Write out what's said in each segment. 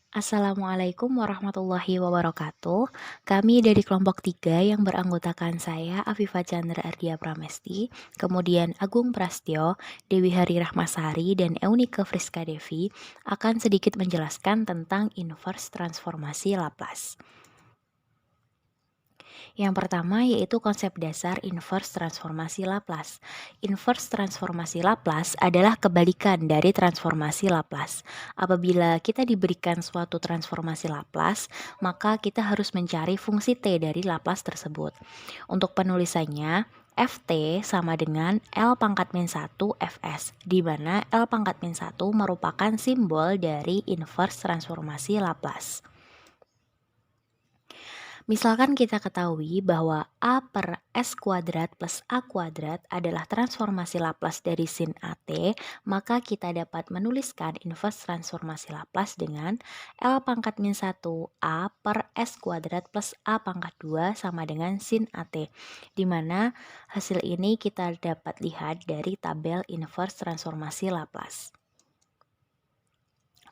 Assalamualaikum warahmatullahi wabarakatuh. Kami dari kelompok 3 yang beranggotakan saya, Afifa Chandra Ardia Pramesti, kemudian Agung Prastyo, Dewi Hari Rahmasari, dan Eunike Friska Devi akan sedikit menjelaskan tentang inverse transformasi Laplace. Yang pertama yaitu konsep dasar inverse transformasi Laplace. Inverse transformasi Laplace adalah kebalikan dari transformasi Laplace. Apabila kita diberikan suatu transformasi Laplace, maka kita harus mencari fungsi t dari Laplace tersebut. Untuk penulisannya, Ft sama dengan L pangkat min 1 Fs, di mana L pangkat min 1 merupakan simbol dari inverse transformasi Laplace. Misalkan kita ketahui bahwa A per S kuadrat plus A kuadrat adalah transformasi Laplace dari sin AT, maka kita dapat menuliskan inverse transformasi Laplace dengan L pangkat min 1 A per S kuadrat plus A pangkat 2 sama dengan sin AT, di mana hasil ini kita dapat lihat dari tabel inverse transformasi Laplace.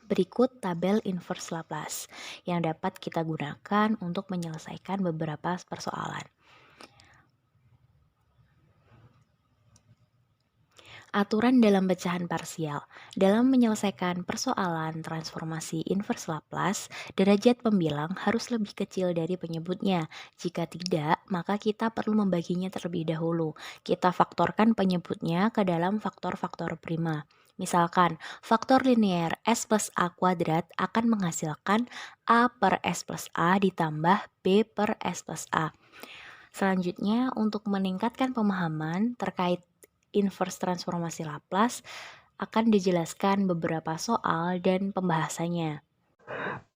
Berikut tabel inverse Laplace yang dapat kita gunakan untuk menyelesaikan beberapa persoalan. Aturan dalam pecahan parsial. Dalam menyelesaikan persoalan transformasi inverse Laplace, derajat pembilang harus lebih kecil dari penyebutnya. Jika tidak, maka kita perlu membaginya terlebih dahulu. Kita faktorkan penyebutnya ke dalam faktor-faktor prima. Misalkan, faktor linear S plus A kuadrat akan menghasilkan A per S plus A ditambah B per S plus A. Selanjutnya, untuk meningkatkan pemahaman terkait inverse transformasi Laplace, akan dijelaskan beberapa soal dan pembahasannya.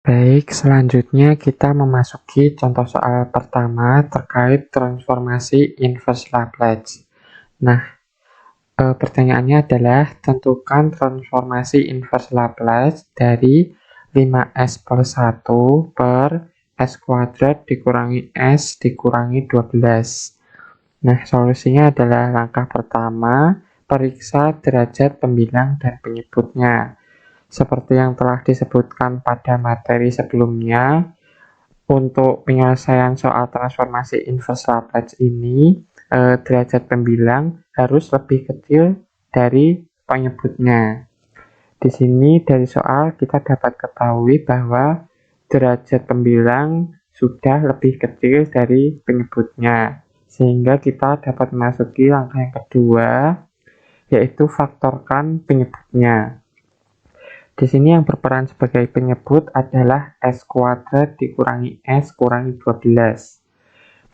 Baik, selanjutnya kita memasuki contoh soal pertama terkait transformasi inverse Laplace. Nah, pertanyaannya adalah tentukan transformasi inverse Laplace dari 5S plus 1 per S kuadrat dikurangi S dikurangi 12. Nah, solusinya adalah langkah pertama, periksa derajat pembilang dan penyebutnya. Seperti yang telah disebutkan pada materi sebelumnya, untuk penyelesaian soal transformasi inverse Laplace ini, derajat pembilang harus lebih kecil dari penyebutnya. Di sini dari soal kita dapat ketahui bahwa derajat pembilang sudah lebih kecil dari penyebutnya, sehingga kita dapat memasuki langkah yang kedua, yaitu faktorkan penyebutnya. Di sini yang berperan sebagai penyebut adalah S kuadrat dikurangi S kurangi 12.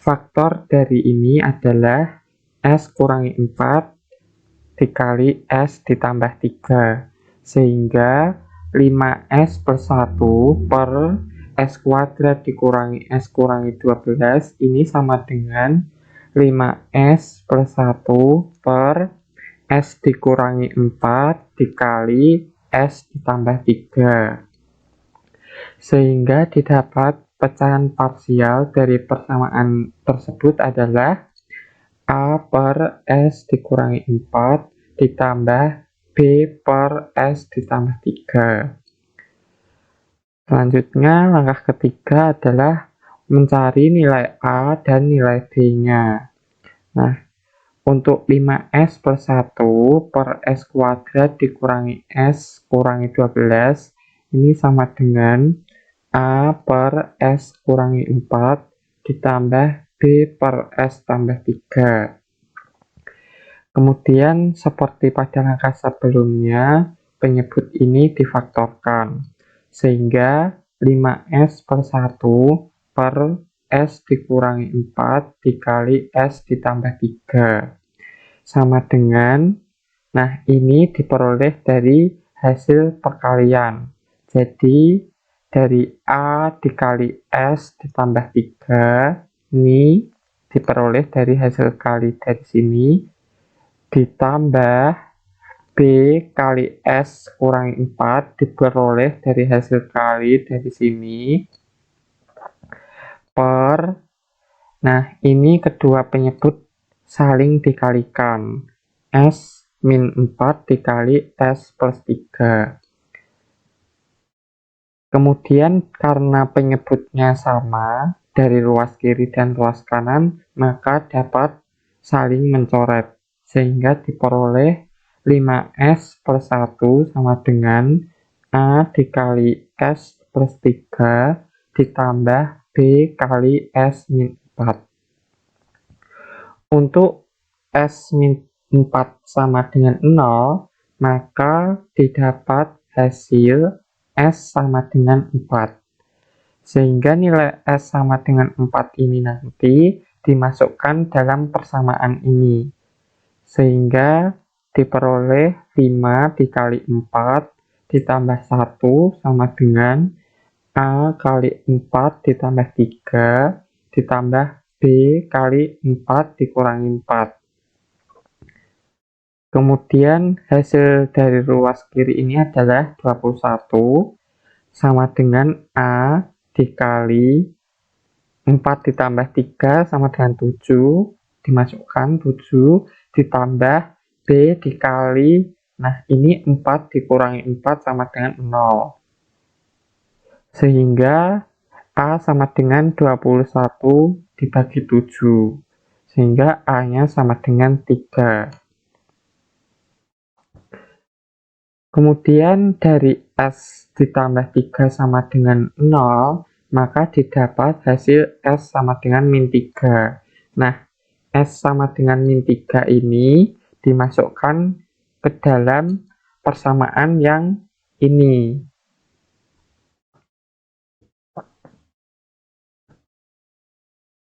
Faktor dari ini adalah S kurangi 4 dikali S ditambah 3. Sehingga 5S plus 1 per S kuadrat dikurangi S kurangi 12 ini sama dengan 5S plus 1 per S dikurangi 4 dikali S ditambah 3. Sehingga didapat pecahan parsial dari persamaan tersebut adalah A per S dikurangi 4 ditambah B per S ditambah 3. Selanjutnya, langkah ketiga adalah mencari nilai A dan nilai B-nya. Nah, untuk 5S plus 1 per S kuadrat dikurangi S kurangi 12, ini sama dengan A per S kurangi 4 ditambah B per S tambah 3. Kemudian, seperti pada langkah sebelumnya, penyebut ini difaktorkan. Sehingga 5S per 1 per S dikurangi 4 dikali S ditambah 3. Sama dengan, nah ini diperoleh dari hasil perkalian. Jadi, dari A dikali S ditambah 3, ini diperoleh dari hasil kali dari sini, ditambah B kali S kurangi 4 diperoleh dari hasil kali dari sini, per, nah ini kedua penyebut saling dikalikan, S min 4 dikali S plus 3. Kemudian karena penyebutnya sama dari ruas kiri dan ruas kanan, maka dapat saling mencoret. Sehingga diperoleh 5S per 1 sama dengan A dikali S plus 3 ditambah B kali S min 4. Untuk S min 4 sama dengan 0, maka didapat hasil S sama dengan 4. Sehingga nilai S sama dengan 4 ini nanti dimasukkan dalam persamaan ini. Sehingga diperoleh 5 dikali 4 ditambah 1 sama dengan A kali 4 ditambah 3 ditambah B kali 4 dikurangi 4. Kemudian hasil dari ruas kiri ini adalah 21 sama dengan A dikali 4 ditambah 3 sama dengan 7, dimasukkan 7 ditambah B dikali, nah ini 4 dikurangi 4 sama dengan 0. Sehingga A sama dengan 21 dibagi 7. Sehingga A-nya sama dengan 3. Kemudian dari S ditambah 3 sama dengan 0, maka didapat hasil S sama dengan min 3. Nah, S sama dengan min 3 ini dimasukkan ke dalam persamaan yang ini.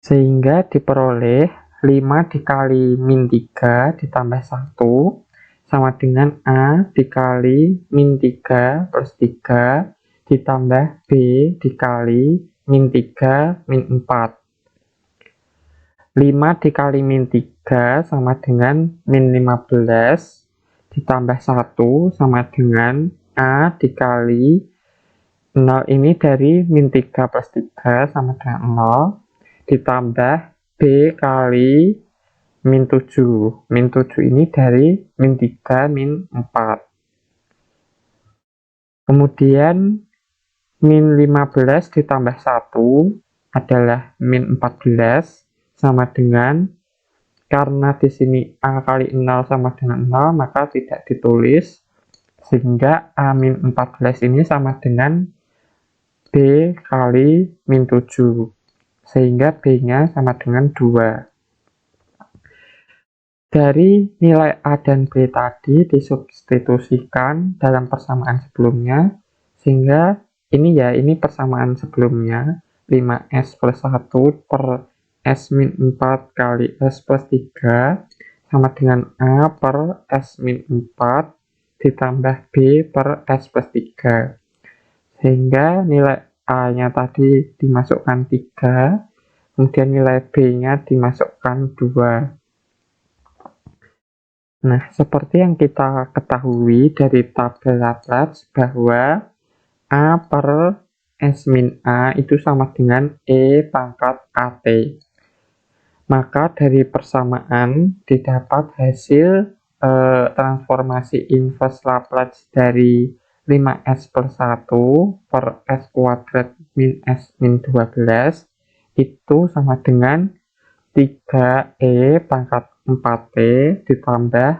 Sehingga diperoleh 5 dikali min 3 ditambah 1 sama dengan A dikali min 3 plus 3 ditambah B dikali min 3 min 4. 5 dikali min 3 sama dengan min 15 ditambah 1 sama dengan A dikali 0 ini dari min 3 plus 3 sama dengan 0 ditambah B kali min 7. Min 7 ini dari min 3 min 4. Kemudian min 15 ditambah 1 adalah min 14 sama dengan, karena di sini A kali 0 sama dengan 0, maka tidak ditulis. Sehingga A min 14 ini sama dengan B kali min 7. Sehingga B-nya sama dengan 2. Dari nilai A dan B tadi disubstitusikan dalam persamaan sebelumnya, sehingga ini persamaan sebelumnya, 5S plus 1 per S min 4 kali S plus 3 sama dengan A per S min 4 ditambah B per S plus 3. Sehingga nilai A-nya tadi dimasukkan 3, kemudian nilai B-nya dimasukkan 2. Nah, seperti yang kita ketahui dari tabel Laplace bahwa A per S min A itu sama dengan E pangkat AT. Maka dari persamaan didapat hasil transformasi inverse Laplace dari 5S per 1 per S kuadrat min S min 12 itu sama dengan 3E pangkat 4T ditambah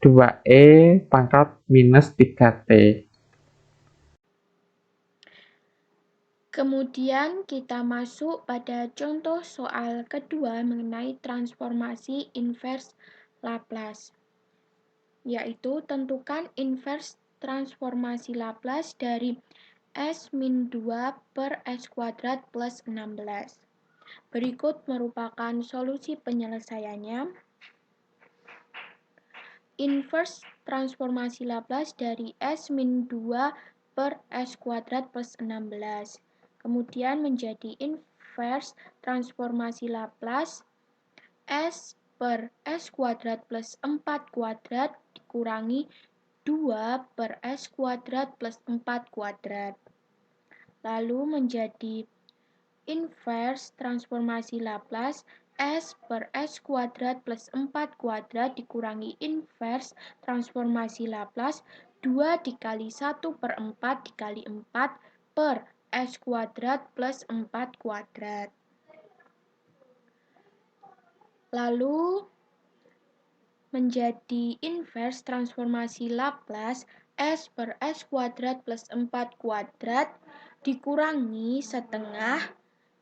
2E pangkat minus 3T. Kemudian kita masuk pada contoh soal kedua mengenai transformasi inverse Laplace, yaitu tentukan inverse transformasi Laplace dari S-2 per S kuadrat plus 16. Berikut merupakan solusi penyelesaiannya. Inverse transformasi Laplace dari S-2 per S kuadrat plus 16. Kemudian menjadi inverse transformasi Laplace S per S kuadrat plus 4 kuadrat dikurangi 2 per S kuadrat plus 4 kuadrat. Lalu menjadi inverse transformasi Laplace S per S kuadrat plus 4 kuadrat dikurangi inverse transformasi Laplace 2 dikali 1 per 4 dikali 4 per S kuadrat plus 4 kuadrat. Lalu menjadi inverse transformasi Laplace S per S kuadrat plus 4 kuadrat dikurangi setengah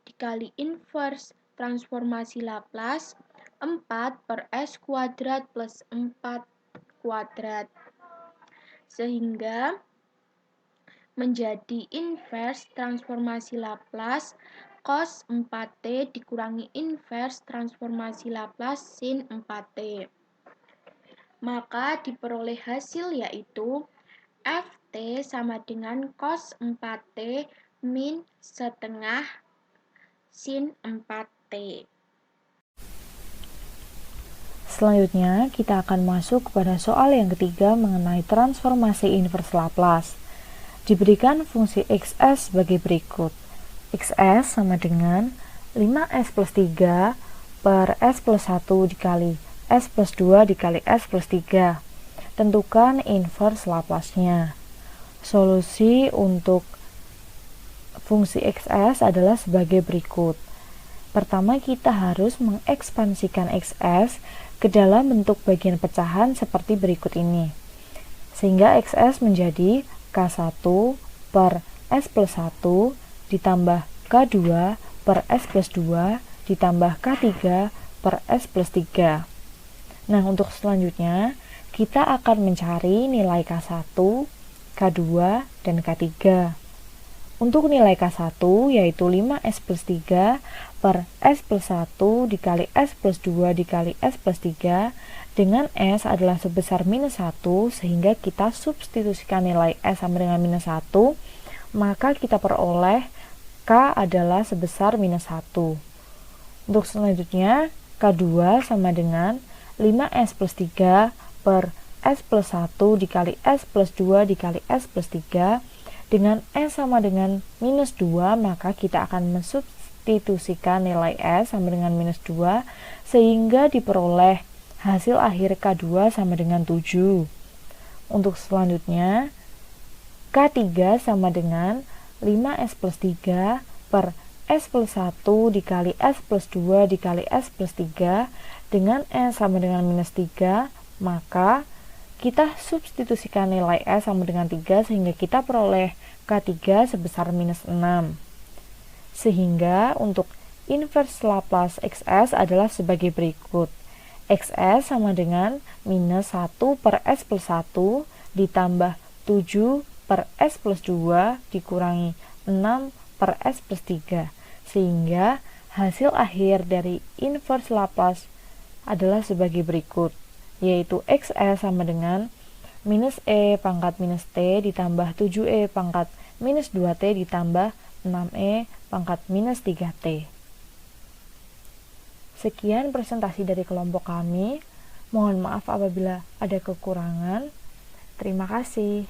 dikali inverse transformasi Laplace 4 per S kuadrat plus 4 kuadrat. Sehingga menjadi inverse transformasi Laplace cos 4T dikurangi inverse transformasi Laplace sin 4T. Maka diperoleh hasil yaitu Ft sama dengan cos 4T min setengah sin 4T. Selanjutnya, kita akan masuk kepada soal yang ketiga mengenai transformasi inverse Laplace. Diberikan fungsi xs sebagai berikut. Xs sama dengan 5s plus 3 per s plus 1 dikali s plus 2 dikali s plus 3. Tentukan inverse Laplace-nya. Solusi untuk fungsi xs adalah sebagai berikut. Pertama, kita harus mengekspansikan xs ke dalam bentuk bagian pecahan seperti berikut ini. Sehingga xs menjadi K1 per S plus 1 ditambah K2 per S plus 2 ditambah K3 per S plus 3. Nah, untuk selanjutnya, kita akan mencari nilai K1, K2, dan K3. Untuk nilai K1 yaitu 5S plus 3 per S plus 1 dikali S plus 2 dikali S plus 3 dengan S adalah sebesar minus 1 sehingga kita substitusikan nilai S sama dengan minus 1 maka kita peroleh K adalah sebesar minus 1. Untuk selanjutnya K2 sama dengan 5S plus 3 per S plus 1 dikali S plus 2 dikali S plus 3 dengan S sama dengan minus 2 maka kita akan mensubstitusikan nilai S sama dengan minus 2 sehingga diperoleh hasil akhir K2 sama dengan 7. Untuk selanjutnya K3 sama dengan 5S plus 3 per S plus 1 dikali S plus 2 dikali S plus 3 dengan S sama dengan minus 3 maka kita substitusikan nilai S sama dengan 3 sehingga kita peroleh K3 sebesar minus 6. Sehingga untuk inverse Laplace XS adalah sebagai berikut. XS sama dengan minus 1 per S plus 1 ditambah 7 per S plus 2 dikurangi 6 per S plus 3. Sehingga hasil akhir dari inverse Laplace adalah sebagai berikut, yaitu XS sama dengan minus E pangkat minus T ditambah 7E pangkat minus 2T ditambah 6E pangkat minus 3T. Sekian presentasi dari kelompok kami. Mohon maaf apabila ada kekurangan. Terima kasih.